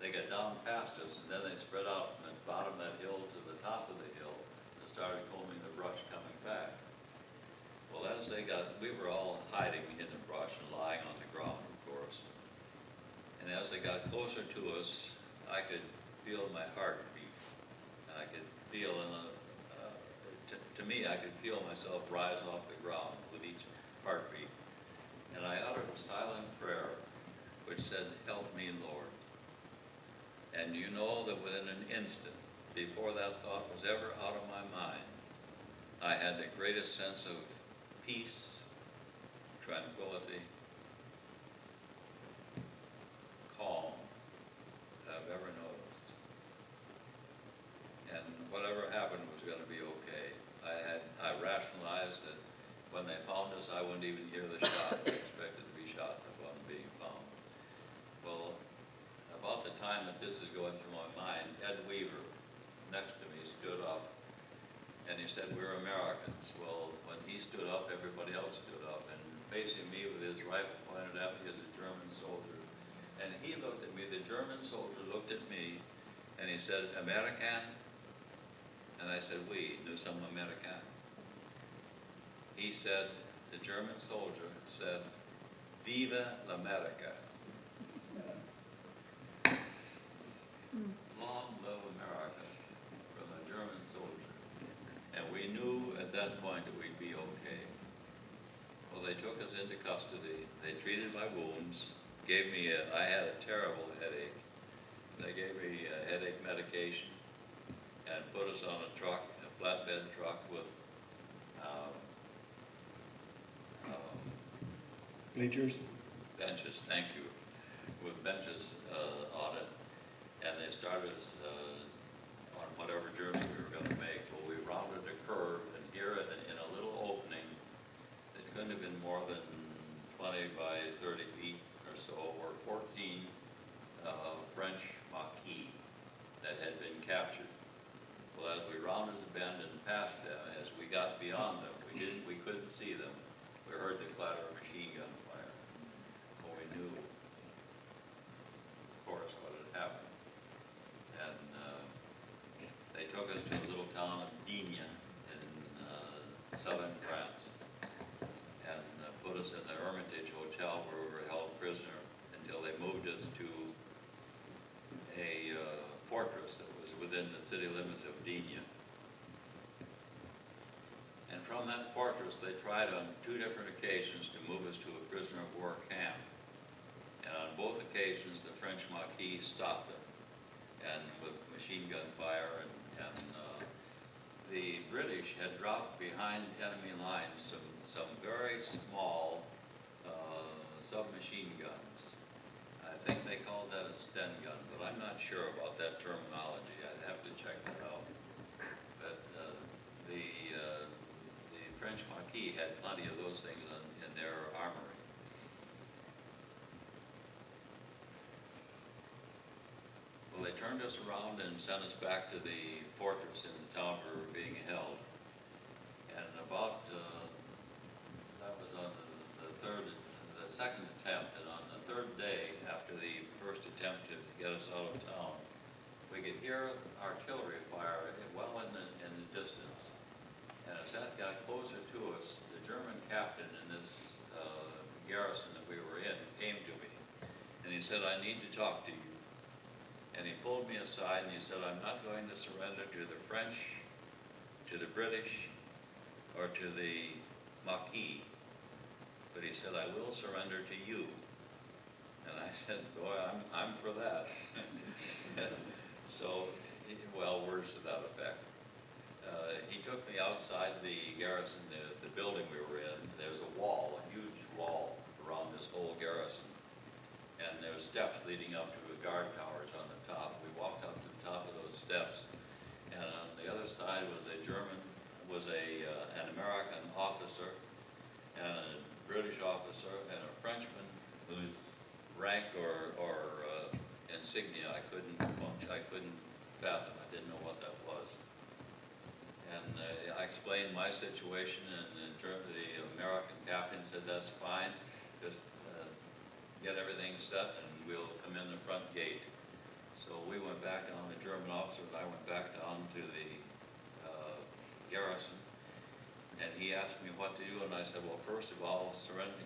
They got down past us, and then they spread out from the bottom of that hill to the top of the hill and started combing the brush coming back. Well, as they got, we were all hiding in the brush and lying on the ground, of course. And as they got closer to us, I could feel my heart beat. And I could feel, to me, I could feel myself rise off the ground with each heartbeat. And I uttered a silent prayer which said, "Help me, Lord." And you know that within an instant, before that thought was ever out of my mind, I had the greatest sense of peace, tranquility, calm I've ever noticed. And whatever happened was going to be okay. I rationalized that when they found us, I wouldn't even hear the shot. I expected to be shot upon being found. Well, about the time that this is going through my mind, Ed Weaver, next to me, stood up, and he said, "We're Americans." Well, when he stood up, everybody else stood up, and facing me with his rifle pointed at me is a German soldier. And he looked at me, the German soldier looked at me, and he said, "American?" And I said, "Oui, nous sommes Américains." He said, the German soldier said, "Viva l'America." Long live America, from a German soldier. And we knew at that point that we'd be okay. Well, they took us into custody. They treated my wounds, gave me I had a terrible headache. They gave me headache medication and put us on a truck, a flatbed truck with Bleachers? benches, thank you, with benches on it. And they started us on whatever journey we were going to make. Well, we rounded a curve, and here in a little opening, it couldn't have been more than 20 by 30 feet or so, were 14 French Marquis that had been captured. Well, as we rounded the bend and passed them, as we got beyond them, we couldn't see them. We heard the clatter of machine gun fire. Well, we knew, of course, what had happened. And they took us to a little town of Digne in southern France and put us in the Hermitage Hotel where we were held prisoner until they moved us to a fortress that was within the city limits of Digne. And from that fortress, they tried on 2 different occasions to move us to a prisoner of war camp. And on both occasions, the French Marquis stopped them, and with machine gun fire, and the British had dropped behind enemy lines some very small submachine guns. I think they called that a Sten gun, but I'm not sure about that terminology. I'd have to check that out. But the French Marquis had plenty of those things in their armory. Well, they turned us around and sent us back to the fortress in the town where we were being held. And about, that was on the second attempt, and on the third day after the first attempt to get us out of town, we could hear artillery fire well in the distance. And as that got closer to us, the German captain in this garrison that we were in came to me, and he said, "I need to talk to you." And he pulled me aside and he said, "I'm not going to surrender to the French, to the British, or to the Marquis. But he said, I will surrender to you." And I said, "Boy, I'm for that." So, well, words to that effect. He took me outside the garrison, the building we were in. There's a wall, a huge wall around this whole garrison. And there's steps leading up to the guard towers on the top. We walked up to the top of those steps, and on the other side was an American officer, and a British officer, and a Frenchman whose rank or insignia I couldn't fathom. I didn't know what that was. And I explained my situation, and the American captain said, "That's fine. Just get everything set and we'll come in the front gate." So we went back down, the German officer and I went back down to the garrison, and he asked me what to do, and I said, "Well, first of all,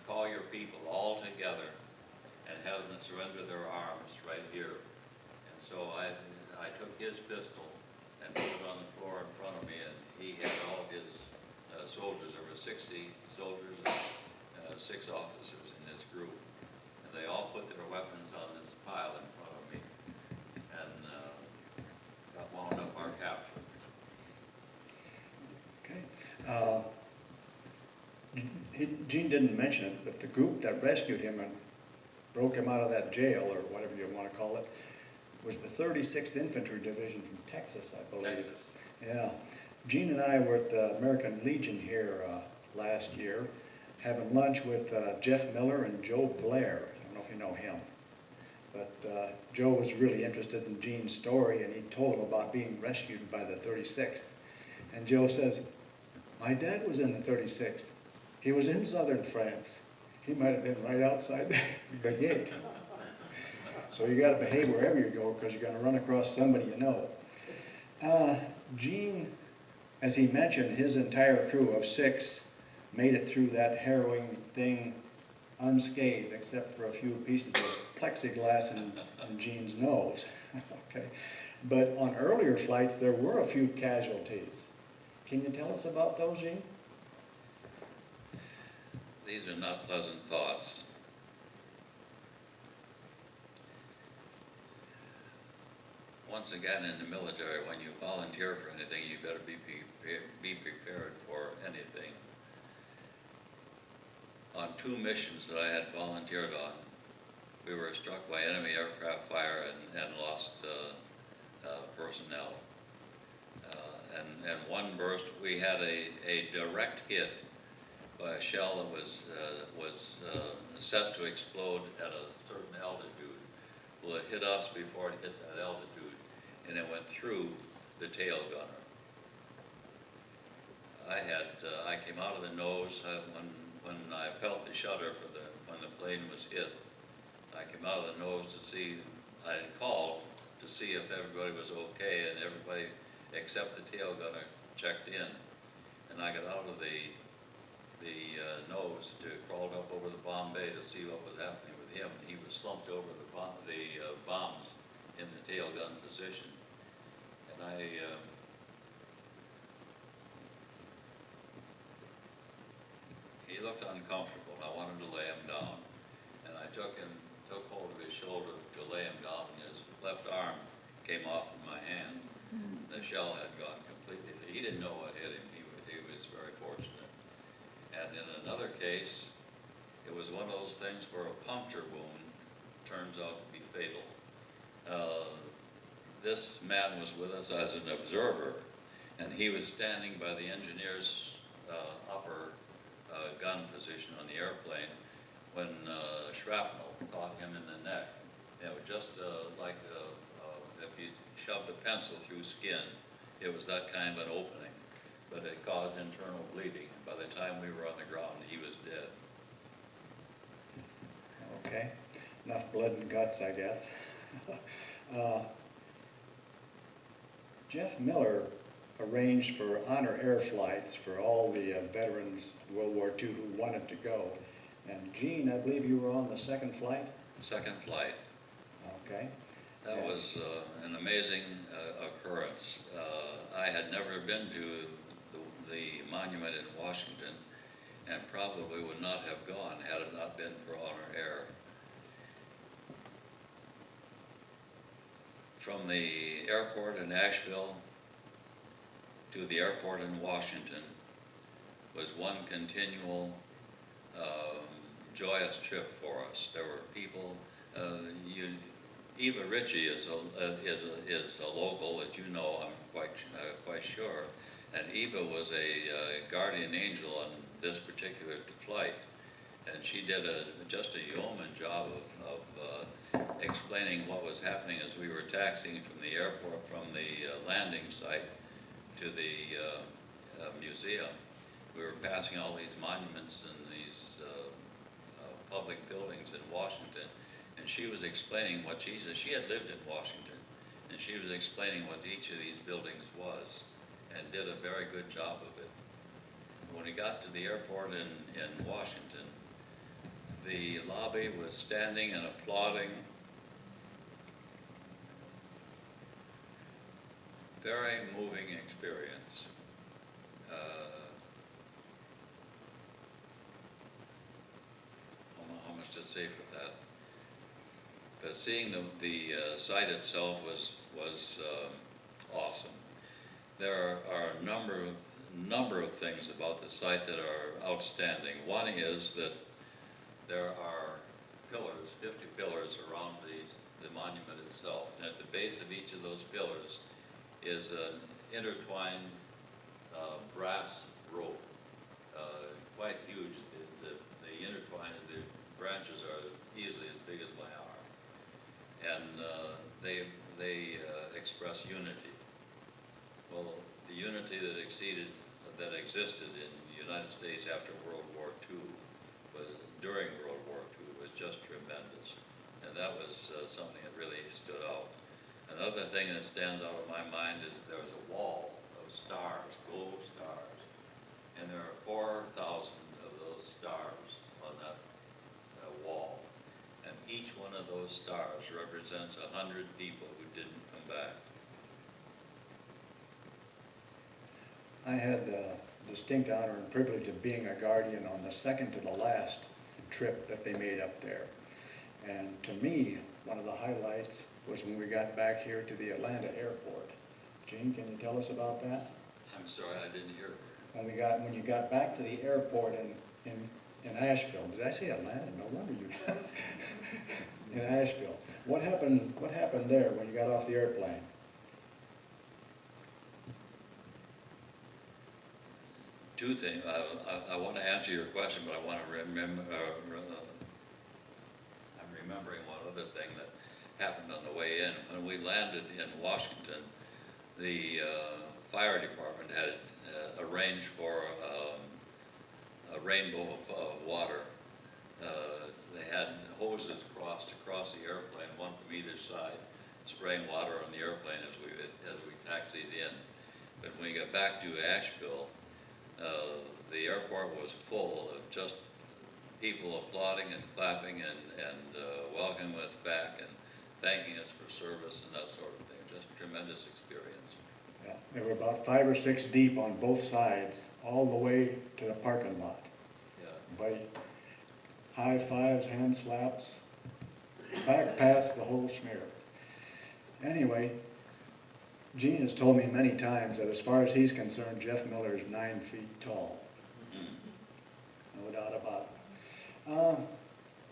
call your people all together and have them surrender their arms right here." And so I took his pistol and put it on the floor in front of me, and he had all of his soldiers. There were 60 soldiers and 6 officers in this group. They all put their weapons on this pile in front of me, and that wound up our capture. Okay. Gene didn't mention it, but the group that rescued him and broke him out of that jail, or whatever you want to call it, was the 36th Infantry Division from Texas, I believe. Texas. Yeah. Gene and I were at the American Legion here last year, having lunch with Jeff Miller and Joe Blair. I don't know if you know him. But Joe was really interested in Gene's story, and he told him about being rescued by the 36th. And Joe says, "My dad was in the 36th. He was in southern France. He might have been right outside the gate." So you got to behave wherever you go, because you're going to run across somebody you know. Gene, as he mentioned, his entire crew of 6 made it through that harrowing thing unscathed, except for a few pieces of plexiglass in Gene's nose. Okay. But on earlier flights, there were a few casualties. Can you tell us about those, Gene? These are not pleasant thoughts. Once again, in the military, when you volunteer for anything, you better be prepared for anything. On 2 missions that I had volunteered on, we were struck by enemy aircraft fire and lost personnel. And one burst, we had a direct hit by a shell that was set to explode at a certain altitude. Well, it hit us before it hit that altitude, and it went through the tail gunner. I came out of the nose when I felt the shudder when the plane was hit. I came out of the nose to see. I had called to see if everybody was okay, and everybody except the tail gunner checked in. And I got out of the nose, crawled up over the bomb bay to see what was happening with him. He was slumped over the bombs in the tail gun position. And he looked uncomfortable. I wanted to lay him down. And I took him took hold of his shoulder to lay him down, and his left arm came off in my hand. The shell had gone completely through. He didn't know what hit him. He was very fortunate. And in another case, it was one of those things where a puncture wound turns out to be fatal. This man was with us as an observer, and he was standing by the engineer's upper gun position on the airplane when shrapnel caught him in the neck. It was just like if you shoved a pencil through skin. It was that kind of an opening, but it caused internal bleeding. By the time we were on the ground, he was dead. Okay, enough blood and guts, I guess. Jeff Miller arranged for honor air flights for all the veterans of World War II who wanted to go. And Gene, I believe you were on the second flight? Second flight. Okay. That was an amazing occurrence. I had never been to the monument in Washington, and probably would not have gone had it not been for honor air. From the airport in Asheville to the airport in Washington was one continual joyous trip for us. There were people. Eva Ritchie is a local that you know. I'm quite sure. And Eva was a guardian angel on this particular flight, and she did just a yeoman job of explaining what was happening as we were taxiing from the airport, from the landing site to the museum. We were passing all these monuments and these public buildings in Washington, and she was explaining what she said. She had lived in Washington, and she was explaining what each of these buildings was, and did a very good job of it. When we got to the airport in Washington, the lobby was standing and applauding. Very moving experience. I don't know how much to say for that. But seeing the site itself was awesome. There are a number of things about the site that are outstanding. One is that there are pillars, 50 pillars around the monument itself. And at the base of each of those pillars is an intertwined brass rope, quite huge. The intertwined, the branches are easily as big as my arm. And they express unity. Well, the unity that existed in the United States after World War II, during World War II, was just tremendous. And that was something that really stood out. Another thing that stands out in my mind is there's a wall of stars, gold stars, and there are 4,000 of those stars on that wall. And each one of those stars represents 100 people who didn't come back. I had the distinct honor and privilege of being a guardian on the second to the last trip that they made up there. And to me, one of the highlights was when we got back here to the Atlanta airport. Gene, can you tell us about that? I'm sorry, I didn't hear. When you got back to the airport in Asheville. Did I say Atlanta? No wonder you in Asheville. What happened there when you got off the airplane? Two things. I want to answer your question, but I want to remember. I'm remembering one other thing that happened on the way in. When we landed in Washington, the fire department had arranged for a rainbow of water. They had hoses crossed across the airplane, one from either side, spraying water on the airplane as we taxied in. But when we got back to Asheville, the airport was full of just people applauding and clapping and welcoming us back and thanking us for service and that sort of thing. Just a tremendous experience. Yeah, there were about 5 or 6 deep on both sides, all the way to the parking lot. Yeah. By high fives, hand slaps. back past the whole schmear. Anyway, Gene has told me many times that as far as he's concerned, Jeff Miller is 9 feet tall. No doubt about it.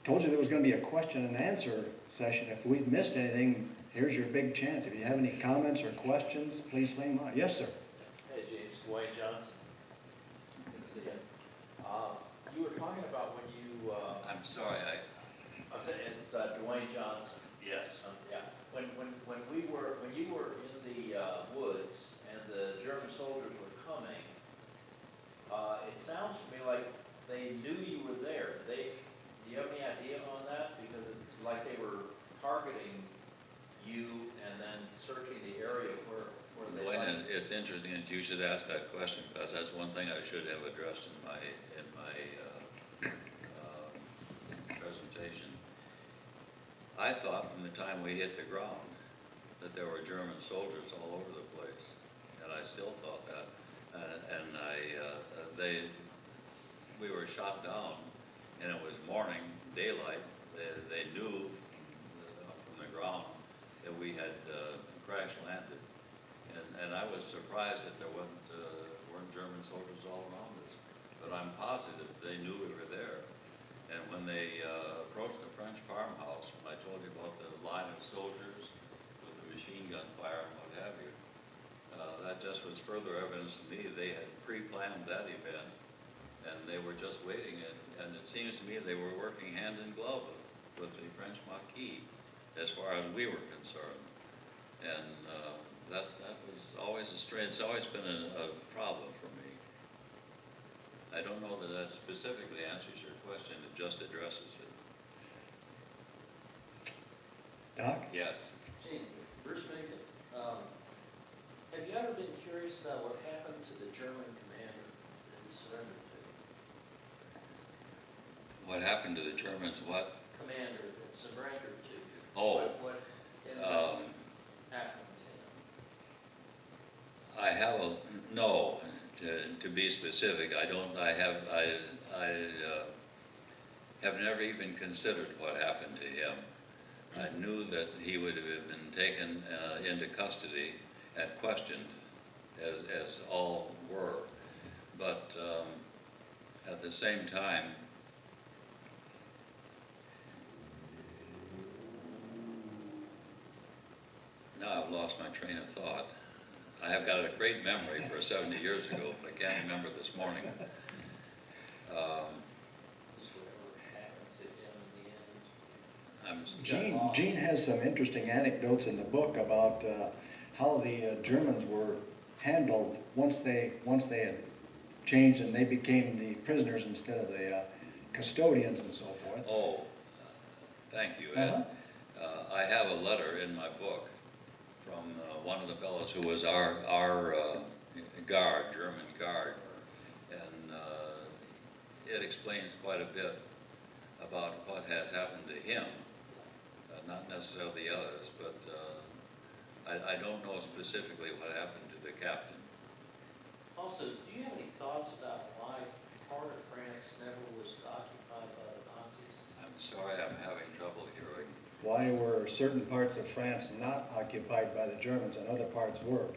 Told you there was going to be a question and answer session. If we've missed anything, here's your big chance. If you have any comments or questions, please flame on. Yes, sir. Hey, James, Dwayne Johnson. Good to see you. You were talking about when you, I'm sorry, I'm saying it's Dwayne Johnson. yes. Yeah. When you were in the woods and the German soldiers were coming, it sounds to me like they knew you were there. Do you have any idea on that? Because it's like they were targeting you and then searching the area where they Dwayne, it's interesting that you should ask that question, because that's one thing I should have addressed in my presentation. I thought from the time we hit the ground that there were German soldiers all over the place, and I still thought that. We were shot down, and it was morning, daylight. They knew from the ground that we had crash landed, and I was surprised that there weren't German soldiers all around us. But I'm positive they knew we were there. And when they approached the French farmhouse, when I told you about the line of soldiers with the machine gun fire and what have you, that just was further evidence to me they had pre-planned that event, and they were just waiting. And it seems to me they were working hand in glove with the French Maquis, as far as we were concerned. And that was always it's always been a problem for me. I don't know that specifically answers your question, it just addresses it. Doc? Yes. Gene, Bruce Macon, have you ever been curious about what happened to the German commander that he surrendered to? What happened to the Germans? What? Commander that surrendered to you? Oh. What happened to him? I have no, to be specific, I have never even considered what happened to him. I knew that he would have been taken into custody and questioned, as all were. But at the same time, now I've lost my train of thought. I have got a great memory for 70 years ago, but I can't remember this morning. Is whatever happened to him in the end? Gene has some interesting anecdotes in the book about how the Germans were handled once they had changed and they became the prisoners instead of the custodians and so forth. Oh, thank you, Ed. I have a letter in my book from one of the fellows who was our guard, German guard, and it explains quite a bit about what has happened to him, not necessarily the others, but I don't know specifically what happened to the captain. Also, do you have any thoughts about why part of France never was occupied by the Nazis? I'm sorry, I'm having trouble hearing. Why were certain parts of France not occupied by the Germans and other parts were?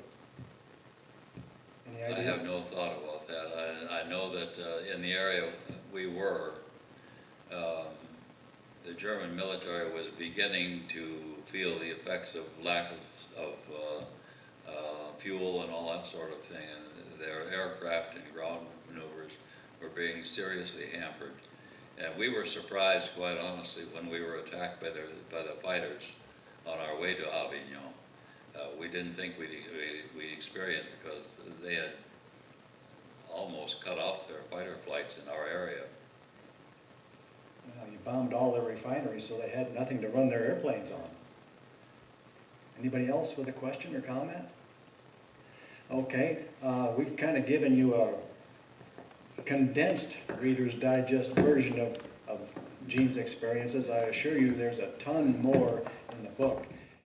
Any I idea? have no thought about that. I know that in the area we were, the German military was beginning to feel the effects of lack of fuel and all that sort of thing, and their aircraft and ground maneuvers were being seriously hampered. And we were surprised, quite honestly, when we were attacked by the fighters on our way to Avignon. We didn't think we'd experience, because they had almost cut off their fighter flights in our area. You bombed all their refineries, so they had nothing to run their airplanes on. Anybody else with a question or comment? Okay, we've kind of given you a condensed Reader's Digest version of Gene's experiences. I assure you there's a ton more in the book.